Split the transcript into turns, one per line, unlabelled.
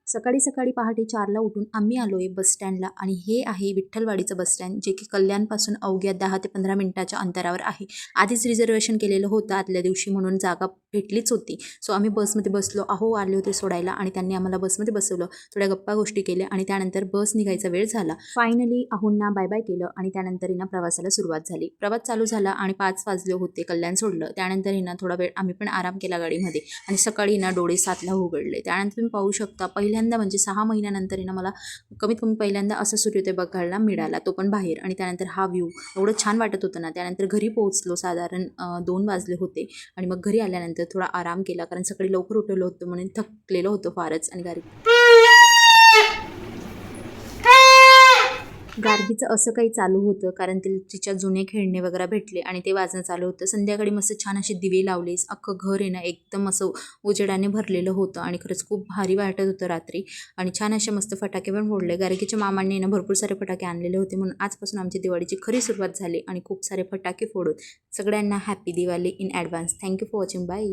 सकाळी सकाळी पहाटे 4ला उठून आम्ही आलोय बस स्टँडला आणि हे आहे विठ्ठलवाडीचं बस स्टँड, जे की कल्याणपासून अवघ्या 10 ते 15 मिनिटाच्या अंतरावर आहे. आधीच रिझर्वेशन केलेलं होतं आदल्या दिवशी, म्हणून जागा भेटलीच होती. सो आम्ही बसमध्ये बसलो. आले होते सोडायला आणि त्यांनी आम्हाला बसमध्ये बसवलं. थोड्या गप्पा गोष्टी केल्या आणि त्यानंतर बस निघायचा वेळ झाला. फायनली आहोंना बाय बाय केलं आणि त्यानंतर प्रवासाला सुरुवात झाली. प्रवास चालू झाला आणि 5 वाजले होते. कल्याण सोडलं. त्यानंतर थोडा वेळ आम्ही पण आराम केला गाडीमध्ये आणि सकाळी डोळे 7ला उघडले. त्यानंतर तुम्ही पाहू शकता, पहिल्यांदा म्हणजे 6 महिन्यानंतर मला कमीत कमी पहिल्यांदा असं सूर्योदय बघायला मिळाला, तो पण बाहेर. आणि त्यानंतर हा व्ह्यू एवढं छान वाटत होतं ना. त्यानंतर घरी पोहोचलो. साधारण 2 वाजले होते आणि मग घरी आल्यानंतर थोडा आराम केला, कारण सकाळी लवकर उठवलं होतं म्हणून थकलेलं होतं फारच. आणि गार्गीचं असं काही चालू होतं, कारण तिच्या जुने खेळणे वगैरे भेटले आणि ते वाजणं चालू होतं. संध्याकाळी मस्त छान असे दिवे लावले. अख्खं घर एकदम असं उजेडाने भरलेलं होतं आणि खरंच खूप भारी वाटत होतं रात्री. आणि छान असे मस्त फटाके पण फोडले. गार्गीच्या मामांनी भरपूर सारे फटाके आणलेले होते, म्हणून आजपासून आमची दिवाळीची खरी सुरुवात झाली आणि खूप सारे फटाके फोडून सगळ्यांना happy Diwali in advance. Thank you for watching. Bye.